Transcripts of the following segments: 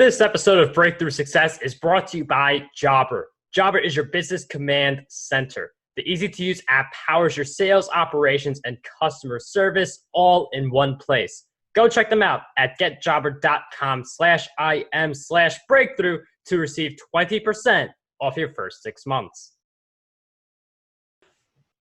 This episode of Breakthrough Success is brought to you by Jobber. Jobber is your business command center. The easy-to-use app powers your sales, operations, and customer service all in one place. Go check them out at getjobber.com/im/breakthrough to receive 20% off your first 6 months.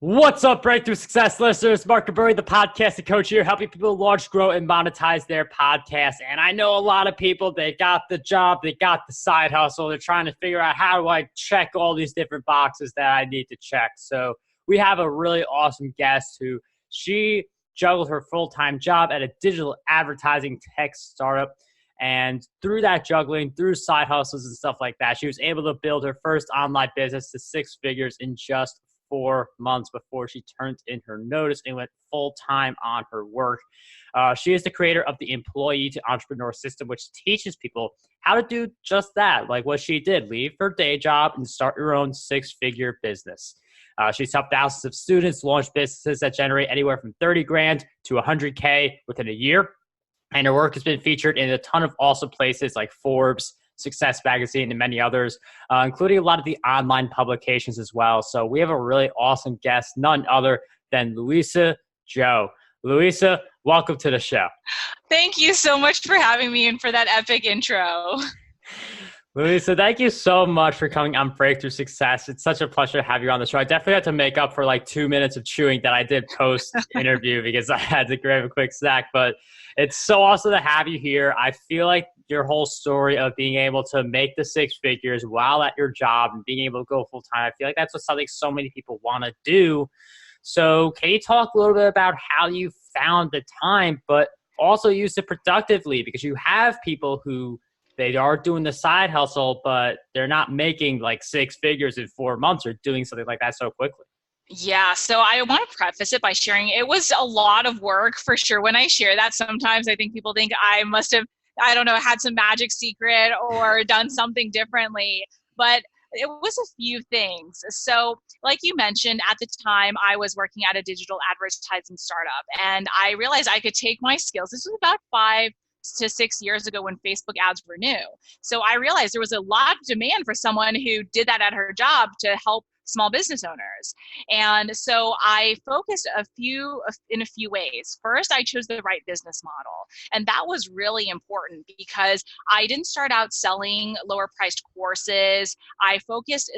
What's up, Breakthrough Success listeners? Marc Guberti, the podcasting coach here, helping people launch, grow, and monetize their podcast. And I know a lot of people, they got the job, they got the side hustle. They're trying to figure out, how do I check all these different boxes that I need to check? So we have a really awesome guest who she juggled her full-time job at a digital advertising tech startup. And through that juggling, through side hustles and stuff like that, she was able to build her first online business to 6 figures in just 4 months before she turned in her notice and went full-time on her work. She is the creator of the Employee to Entrepreneur System, which teaches people how to do just that, like what she did, leave her day job and start your own 6-figure business. She's helped thousands of students launch businesses that generate anywhere from 30 grand to 100K within a year. And her work has been featured in a ton of awesome places like Forbes, Success Magazine, and many others, including a lot of the online publications as well. So we have a really awesome guest, none other than Luisa Zhou. Luisa, welcome to the show. Thank you so much for having me and for that epic intro. Luisa, thank you so much for coming on Breakthrough Success. It's such a pleasure to have you on the show. I definitely had to make up for like 2 minutes of chewing that I did post-interview because I had to grab a quick snack, but it's so awesome to have you here. I feel like your whole story of being able to make the 6 figures while at your job and being able to go full time, I feel like that's something so many people want to do. So can you talk a little bit about how you found the time, but also use it productively? Because you have people who they are doing the side hustle, but they're not making like 6 figures in 4 months or doing something like that so quickly. Yeah, so I want to preface it by sharing it was a lot of work for sure. When I share that, sometimes I think people think I must have, I don't know, had some magic secret or done something differently, but it was a few things. So like you mentioned, at the time I was working at a digital advertising startup and I realized I could take my skills. This was about 5 to 6 years ago when Facebook ads were new. So I realized there was a lot of demand for someone who did that at her job to help small business owners. And so I focused in a few ways. First, I chose the right business model. And that was really important because I didn't start out selling lower priced courses. I focused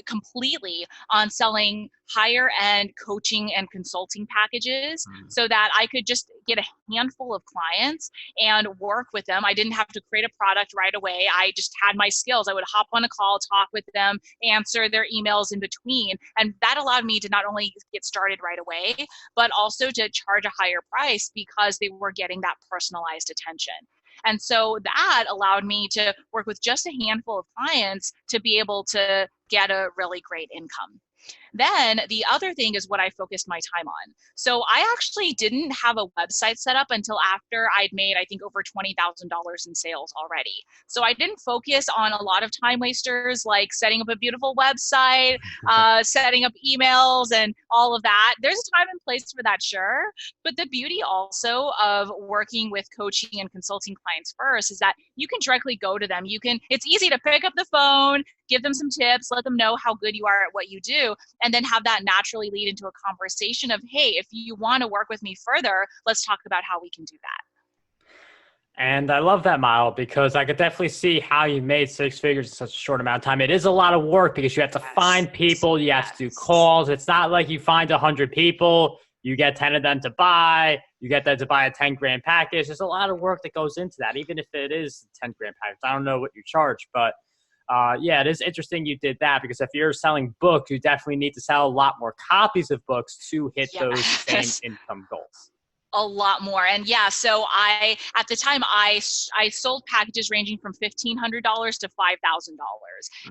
completely on selling higher end coaching and consulting packages so that I could just get a handful of clients and work with them. I didn't have to create a product right away. I just had my skills. I would hop on a call, talk with them, answer their emails in between. And that allowed me to not only get started right away, but also to charge a higher price because they were getting that personalized attention. And so that allowed me to work with just a handful of clients to be able to get a really great income. Then the other thing is what I focused my time on. So I actually didn't have a website set up until after I'd made, I think, over $20,000 in sales already. So I didn't focus on a lot of time wasters like setting up a beautiful website, setting up emails and all of that. There's a time and place for that, sure. But the beauty also of working with coaching and consulting clients first is that you can directly go to them. It's easy to pick up the phone, give them some tips, let them know how good you are at what you do, and then have that naturally lead into a conversation of, hey, if you want to work with me further, let's talk about how we can do that. And I love that model because I could definitely see how you made 6 figures in such a short amount of time. It is a lot of work because you have to find people, you have to do calls. It's not like you find 100 people, you get 10 of them to buy, you get them to buy a 10 grand package. There's a lot of work that goes into that, even if it is a 10 grand package. I don't know what you charge, but yeah, it is interesting you did that because if you're selling books, you definitely need to sell a lot more copies of books to hit those same income goals. A lot more. And yeah, so at the time I sold packages ranging from $1,500 to $5,000.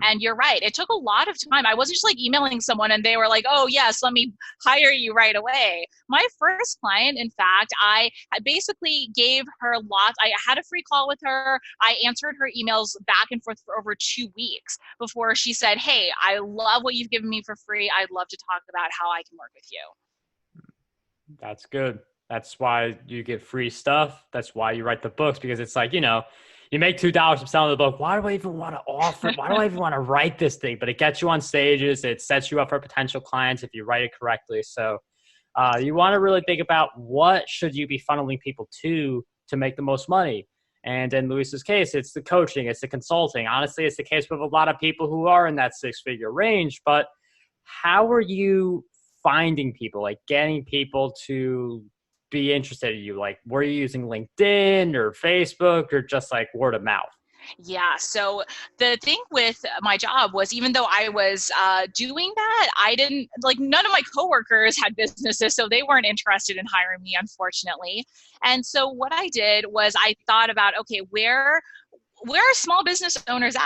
And you're right. It took a lot of time. I wasn't just like emailing someone and they were like, oh yes, let me hire you right away. My first client, in fact, I basically gave her lots. I had a free call with her. I answered her emails back and forth for over 2 weeks before she said, hey, I love what you've given me for free. I'd love to talk about how I can work with you. That's good. That's why you get free stuff. That's why you write the books, because it's like, you know, You make $2 from selling the book. Why do I even want to offer? Why do I even want to write this thing? But it gets you on stages. It sets you up for potential clients if you write it correctly. So you want to really think about what should you be funneling people to make the most money. And in Luisa's case, it's the coaching, it's the consulting. Honestly, it's the case with a lot of people who are in that six-figure range. But how are you finding people, like getting people to be interested in you? Like, were you using LinkedIn or Facebook or just like word of mouth? Yeah. So the thing with my job was, even though I was doing that, I didn't like, none of my coworkers had businesses, so they weren't interested in hiring me, unfortunately. And so what I did was I thought about, okay, where are small business owners at?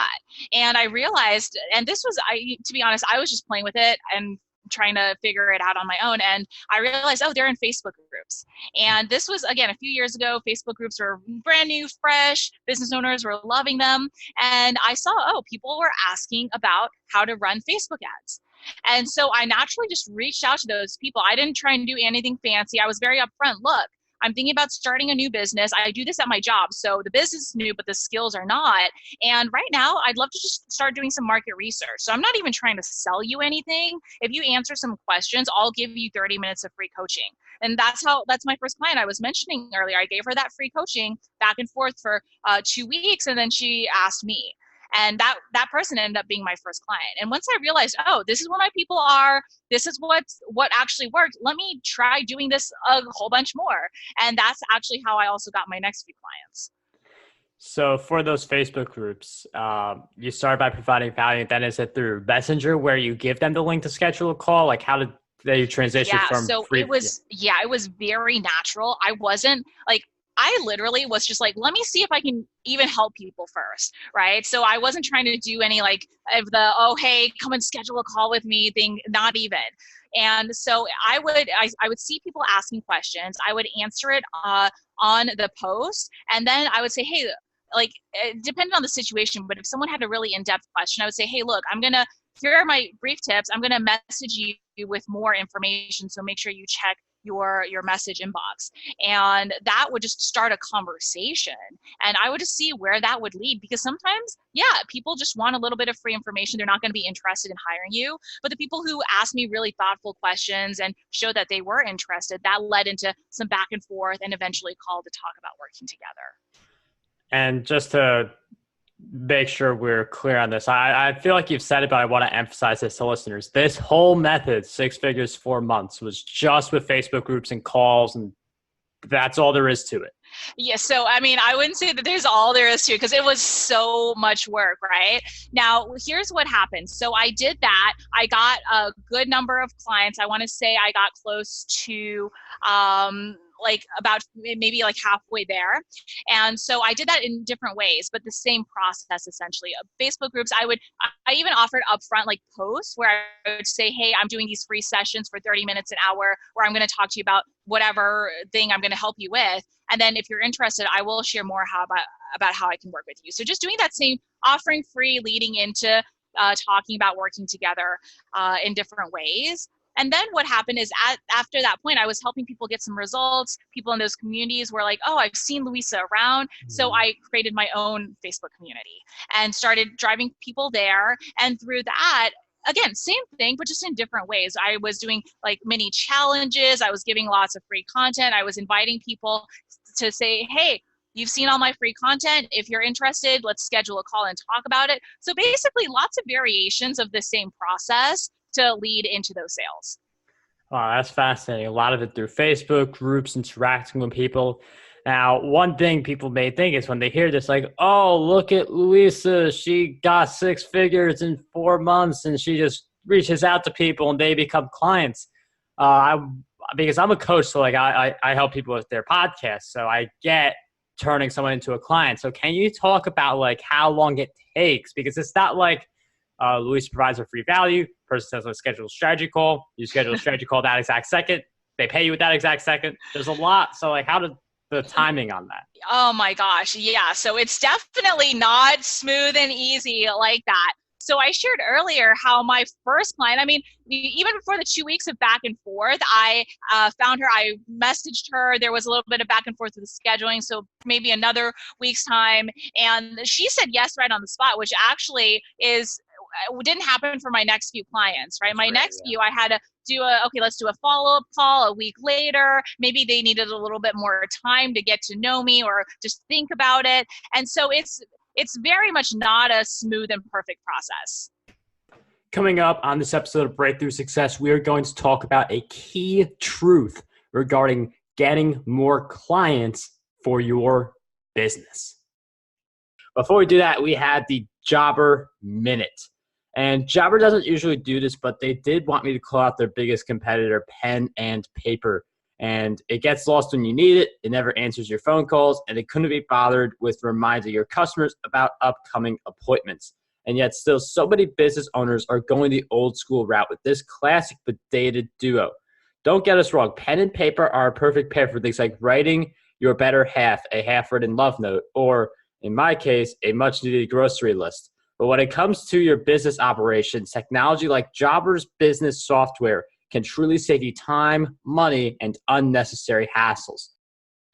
And I realized, and this was, to be honest, I was just playing with it and trying to figure it out on my own. And I realized, oh, they're in Facebook groups. And this was, again, a few years ago. Facebook groups were brand new, fresh. Business owners were loving them. And I saw, oh, people were asking about how to run Facebook ads. And so I naturally just reached out to those people. I didn't try and do anything fancy. I was very upfront. Look, I'm thinking about starting a new business. I do this at my job. So the business is new, but the skills are not. And right now, I'd love to just start doing some market research. So I'm not even trying to sell you anything. If you answer some questions, I'll give you 30 minutes of free coaching. And that's my first client I was mentioning earlier. I gave her that free coaching back and forth for 2 weeks. And then she asked me. And that person ended up being my first client. And once I realized, oh, this is what my people are, this is what actually worked, let me try doing this a whole bunch more. And that's actually how I also got my next few clients. So for those Facebook groups, you start by providing value. Then is it through Messenger where you give them the link to schedule a call? Like, how did they transition from so free? It was very natural. I literally was just like, let me see if I can even help people first, right? So I wasn't trying to do any like of the, oh, hey, come and schedule a call with me thing, not even. And so I would see people asking questions. I would answer it on the post. And then I would say, hey, like, depending on the situation, but if someone had a really in-depth question, I would say, hey, look, here are my brief tips. I'm going to message you with more information. So make sure you check your message inbox. And that would just start a conversation. And I would just see where that would lead, because sometimes, people just want a little bit of free information. They're not going to be interested in hiring you. But the people who asked me really thoughtful questions and showed that they were interested, that led into some back and forth and eventually called to talk about working together. And just to make sure we're clear on this, I feel like you've said it, but I want to emphasize this to listeners. This whole method, 6 figures, 4 months, was just with Facebook groups and calls, and that's all there is to it. Yeah, so I mean, I wouldn't say that there's all there is to it, because it was so much work, right? Now, here's what happened. So I did that. I got a good number of clients. I want to say I got close to like about maybe like halfway there. And so I did that in different ways, but the same process essentially. Facebook groups, I even offered upfront like posts where I would say, hey, I'm doing these free sessions for 30 minutes an hour, where I'm going to talk to you about whatever thing I'm going to help you with. And then if you're interested, I will share more about how I can work with you. So just doing that same, offering free, leading into talking about working together in different ways. And then what happened is after that point, I was helping people get some results. People in those communities were like, oh, I've seen Luisa around. So I created my own Facebook community and started driving people there. And through that, again, same thing, but just in different ways. I was doing like mini challenges. I was giving lots of free content. I was inviting people to say, hey, you've seen all my free content. If you're interested, let's schedule a call and talk about it. So basically lots of variations of the same process to lead into those sales. Wow, that's fascinating. A lot of it through Facebook groups, interacting with people. Now, one thing people may think is when they hear this, like, oh, look at Luisa. She got 6 figures in 4 months and she just reaches out to people and they become clients. Because I'm a coach, so like I help people with their podcasts. So I get turning someone into a client. So can you talk about like how long it takes? Because it's not like Luisa provides a free value. Person says, let's schedule a strategy call. You schedule a strategy call that exact second. They pay you with that exact second. There's a lot. So like, how did the timing on that? Oh my gosh. Yeah. So it's definitely not smooth and easy like that. So I shared earlier how my first client, I mean, even before the 2 weeks of back and forth, I found her, I messaged her. There was a little bit of back and forth with the scheduling. So maybe another week's time. And she said yes right on the spot, which actually didn't happen for my next few clients, right? My next few, I had to okay, let's do a follow-up call a week later. Maybe they needed a little bit more time to get to know me or just think about it. And so it's very much not a smooth and perfect process. Coming up on this episode of Breakthrough Success, we are going to talk about a key truth regarding getting more clients for your business. Before we do that, we had the Jobber Minute. And Jobber doesn't usually do this, but they did want me to call out their biggest competitor, pen and paper. And it gets lost when you need it. It never answers your phone calls, and it couldn't be bothered with reminding your customers about upcoming appointments. And yet still so many business owners are going the old school route with this classic but dated duo. Don't get us wrong. Pen and paper are a perfect pair for things like writing your better half, a half-written love note, or in my case, a much-needed grocery list. But when it comes to your business operations, technology like Jobber's business software can truly save you time, money, and unnecessary hassles.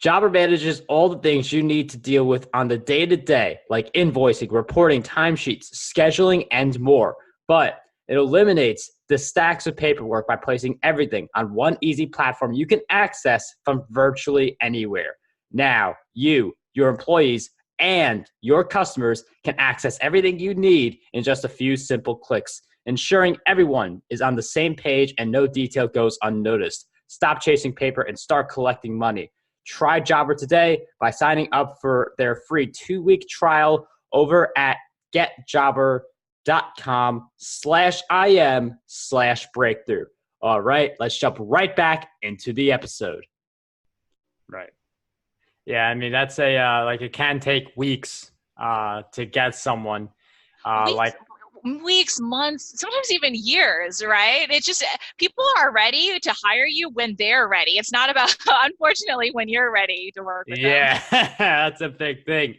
Jobber manages all the things you need to deal with on the day-to-day, like invoicing, reporting, timesheets, scheduling, and more. But it eliminates the stacks of paperwork by placing everything on one easy platform you can access from virtually anywhere. Now, you, your employees, and your customers can access everything you need in just a few simple clicks, ensuring everyone is on the same page and no detail goes unnoticed. Stop chasing paper and start collecting money. Try Jobber today by signing up for their free 2-week trial over at getjobber.com/im/breakthrough. All right, let's jump right back into the episode. Right. Yeah, I mean, that's it can take weeks to get someone. Weeks, months, sometimes even years, right? It's just people are ready to hire you when they're ready. It's not about, unfortunately, when you're ready to work with them. Yeah, that's a big thing.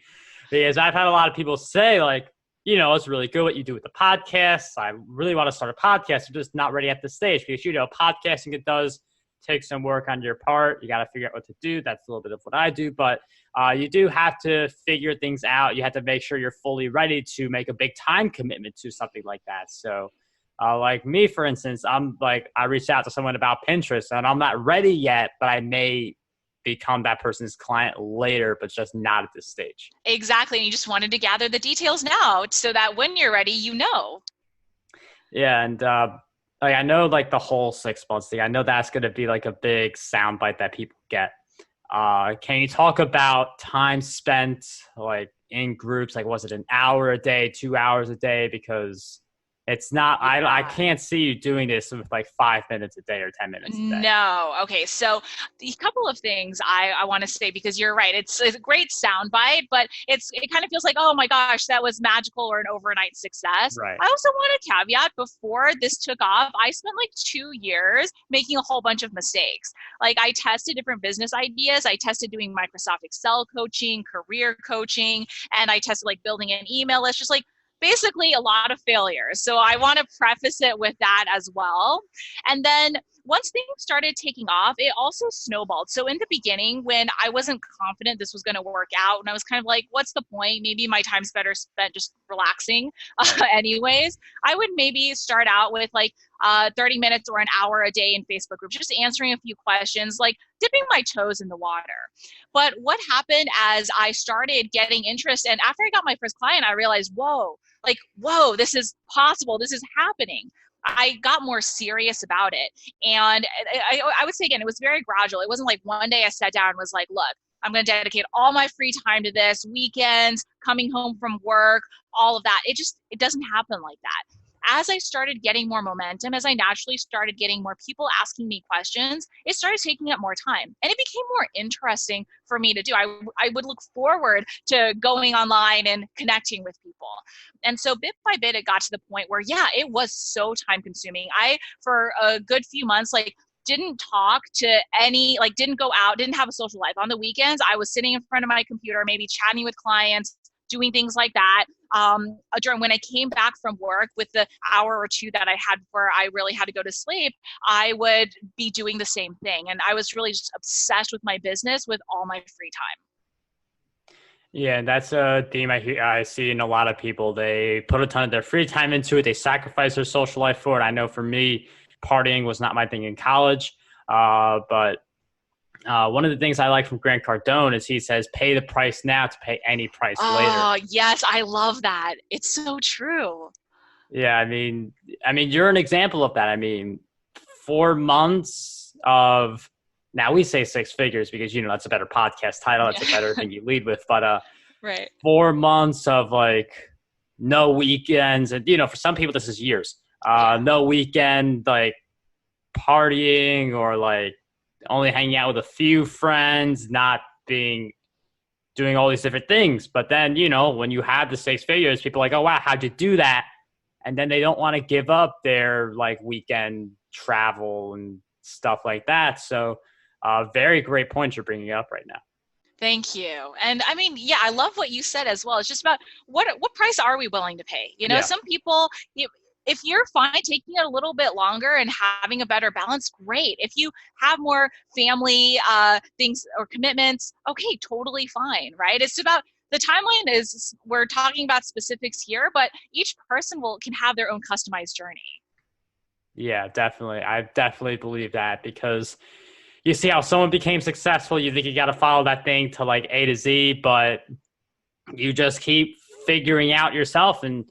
Because I've had a lot of people say, like, it's really good what you do with the podcast. I really want to start a podcast. I'm just not ready at this stage because, podcasting, it does take some work on your part. You got to figure out what to do. That's a little bit of what I do, but you do have to figure things out. You have to make sure you're fully ready to make a big time commitment to something like that. So like me, for instance, I reached out to someone about Pinterest and I'm not ready yet, but I may become that person's client later, but just not at this stage. Exactly. And you just wanted to gather the details now so that when you're ready, Yeah. And I know the whole 6 months thing. I know that's going to be a big soundbite that people get. Can you talk about time spent in groups? Was it an hour a day, 2 hours a day? Because it's not, I can't see you doing this with 5 minutes a day or 10 minutes a day. No. Okay. So a couple of things I want to say, because you're right. It's a great soundbite, but it kind of feels like, oh my gosh, that was magical or an overnight success. Right. I also want to caveat, before this took off, I spent 2 years making a whole bunch of mistakes. I tested different business ideas. I tested doing Microsoft Excel coaching, career coaching, and I tested building an email list, just basically a lot of failures. So I want to preface it with that as well. And then once things started taking off, it also snowballed. So in the beginning, when I wasn't confident this was going to work out, and I was kind of what's the point? Maybe my time's better spent just relaxing anyways. I would maybe start out with 30 minutes or an hour a day in Facebook groups, just answering a few questions, dipping my toes in the water. But what happened as I started getting interest, and after I got my first client, I realized, whoa, this is possible. This is happening. I got more serious about it. And I would say, again, it was very gradual. It wasn't one day I sat down and was look, I'm going to dedicate all my free time to this, weekends, coming home from work, all of that. It doesn't happen like that. As I started getting more momentum, as I naturally started getting more people asking me questions, it started taking up more time. And it became more interesting for me to do. I would look forward to going online and connecting with people. And so bit by bit, it got to the point where, it was so time consuming. I, for a good few months, didn't talk to any, didn't go out, didn't have a social life. On the weekends, I was sitting in front of my computer, maybe chatting with clients, doing things like that. During when I came back from work with the hour or two that I had before I really had to go to sleep, I would be doing the same thing. And I was really just obsessed with my business with all my free time. Yeah, and that's a theme I see in a lot of people. They put a ton of their free time into it. They sacrifice their social life for it. I know for me, partying was not my thing in college. But one of the things I like from Grant Cardone is he says, pay the price now to pay any price later. Oh, yes. I love that. It's so true. Yeah, I mean, you're an example of that. I mean, 4 months of, now we say six figures because, that's a better podcast title. That's a better thing you lead with. But right. 4 months of like no weekends. And, for some people, this is years. No weekend, like partying or like only hanging out with a few friends, not doing all these different things. But then, when you have the six figures, people are like, oh, wow, how'd you do that? And then they don't want to give up their like weekend travel and stuff like that. So very great point you're bringing up right now. Thank you. And I mean, yeah, I love what you said as well. It's just about what price are we willing to pay? Some people, if you're fine taking it a little bit longer and having a better balance, great. If you have more family things or commitments, okay, totally fine, right? It's about the timeline is, we're talking about specifics here, but each person can have their own customized journey. Yeah, definitely. I definitely believe that because you see how someone became successful, you think you got to follow that thing to like A to Z, but you just keep figuring out yourself and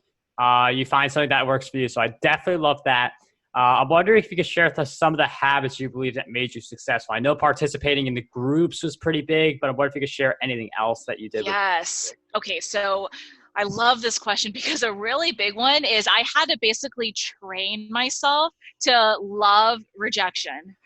you find something that works for you. So I definitely love that. I'm wondering if you could share with us some of the habits you believe that made you successful. I know participating in the groups was pretty big, but I'm wondering if you could share anything else that you did. Yes. Okay. So I love this question because a really big one is I had to basically train myself to love rejection.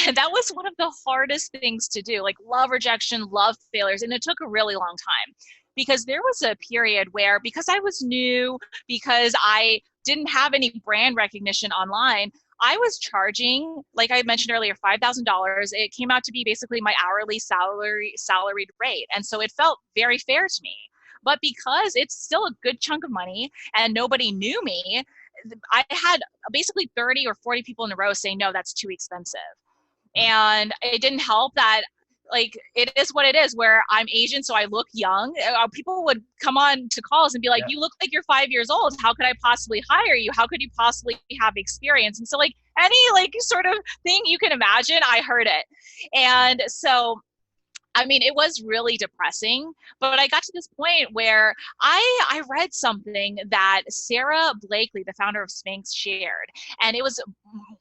And that was one of the hardest things to do, like love rejection, love failures. And it took a really long time because there was a period where, because I was new, because I didn't have any brand recognition online, I was charging, like I mentioned earlier, $5,000. It came out to be basically my hourly salaried rate. And so it felt very fair to me. But because it's still a good chunk of money and nobody knew me, I had basically 30 or 40 people in a row saying, no, that's too expensive. And it didn't help that, like, it is what it is, where I'm Asian, so I look young. People would come on to calls and be like, you look like you're 5 years old. How could I possibly hire you? How could you possibly have experience? And so like any like sort of thing you can imagine, I heard it. And so I mean, it was really depressing, but I got to this point where I read something that Sarah Blakely, the founder of Spanx, shared, and it was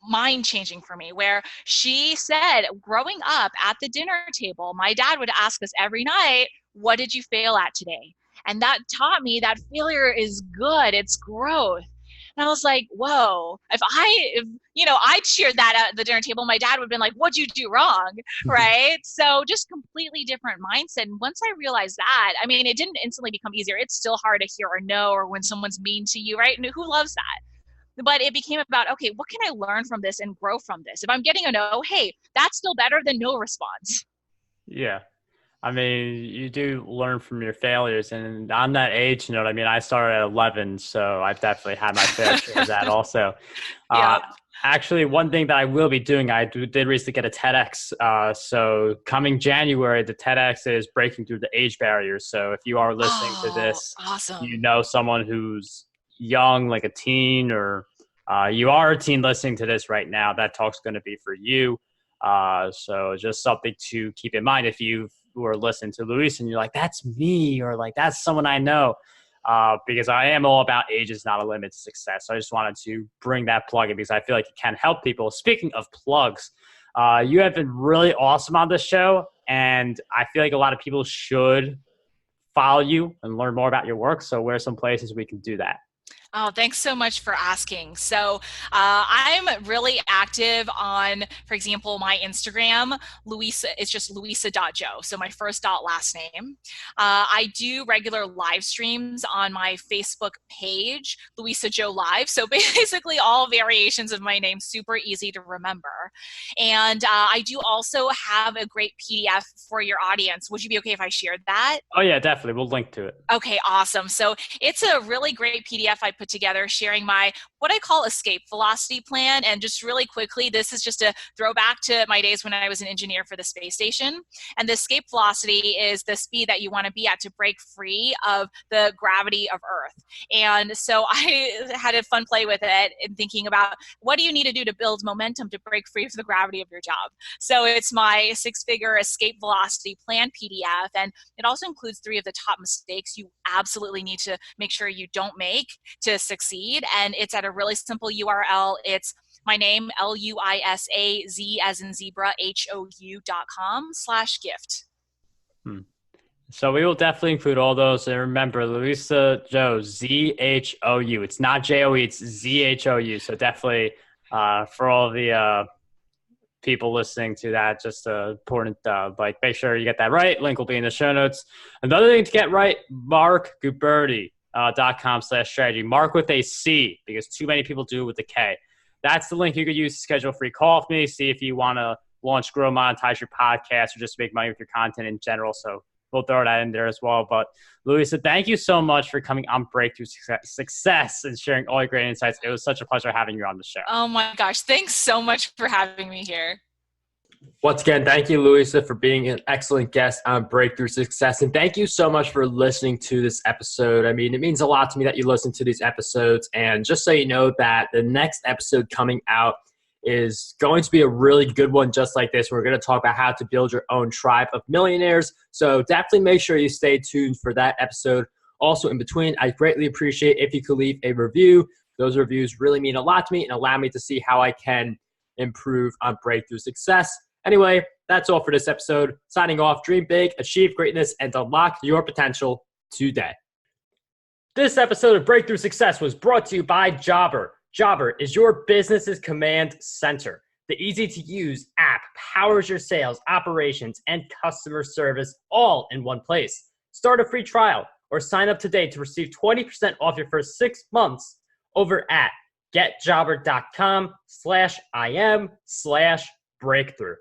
mind-changing for me, where she said, growing up at the dinner table, my dad would ask us every night, what did you fail at today? And that taught me that failure is good, it's growth. And I was like, whoa, if I'd shared that at the dinner table, my dad would have been like, what'd you do wrong? Right? So just completely different mindset. And once I realized that, I mean, it didn't instantly become easier. It's still hard to hear a no, or when someone's mean to you, right? And who loves that? But it became about, okay, what can I learn from this and grow from this? If I'm getting a no, hey, that's still better than no response. Yeah. I mean, you do learn from your failures, and I'm that age, I mean, I started at 11, so I've definitely had my fair share of that also. Yeah. Actually, one thing that I will be doing, I did recently get a TEDx. So coming January, the TEDx is breaking through the age barriers. So if you are listening to this, awesome. You know someone who's young, like a teen, or you are a teen listening to this right now, that talk's going to be for you. So just something to keep in mind if you are listening to Luis and you're like, that's me, or like, that's someone I know. Because I am all about age is not a limit to success. So I just wanted to bring that plug in because I feel like it can help people. Speaking of plugs, you have been really awesome on this show, and I feel like a lot of people should follow you and learn more about your work. So where are some places we can do that? Oh, thanks so much for asking. So I'm really active on, for example, my Instagram. Luisa is just Luisa.Zhou. So my first dot last name. I do regular live streams on my Facebook page, Luisa Zhou Live. So basically all variations of my name, super easy to remember. And I do also have a great PDF for your audience. Would you be okay if I shared that? Oh yeah, definitely. We'll link to it. Okay, awesome. So it's a really great PDF I put together sharing my what I call escape velocity plan. And just really quickly, this is just a throwback to my days when I was an engineer for the space station. And the escape velocity is the speed that you want to be at to break free of the gravity of Earth. And so I had a fun play with it and thinking about what do you need to do to build momentum to break free of the gravity of your job. So it's my 6-figure escape velocity plan PDF. And it also includes 3 of the top mistakes you absolutely need to make sure you don't make to succeed. And it's at a really simple URL. It's my name, LUISAZ as in zebra, HOU.com/gift. So we will definitely include all those. And remember, Luisa Zhou, ZHOU. It's not JOE, it's ZHOU. So definitely for all the people listening to that, just important, like make sure you get that right. Link will be in the show notes. Another thing to get right, Marc Guberti. .com/strategy. Mark with a C, because too many people do it with a K. That's the link you could use to schedule a free call with me. See if you want to launch, grow, monetize your podcast, or just make money with your content in general. So we'll throw that in there as well. But Luisa, thank you so much for coming on Breakthrough Success and sharing all your great insights. It was such a pleasure having you on the show. Oh my gosh. Thanks so much for having me here. Once again, thank you, Luisa, for being an excellent guest on Breakthrough Success. And thank you so much for listening to this episode. I mean, it means a lot to me that you listen to these episodes. And just so you know that the next episode coming out is going to be a really good one just like this. We're going to talk about how to build your own tribe of millionaires. So definitely make sure you stay tuned for that episode. Also, in between, I greatly appreciate if you could leave a review. Those reviews really mean a lot to me and allow me to see how I can improve on Breakthrough Success. Anyway, that's all for this episode. Signing off, dream big, achieve greatness, and unlock your potential today. This episode of Breakthrough Success was brought to you by Jobber. Jobber is your business's command center. The easy-to-use app powers your sales, operations, and customer service all in one place. Start a free trial or sign up today to receive 20% off your first 6 months over at getjobber.com/IM/breakthrough.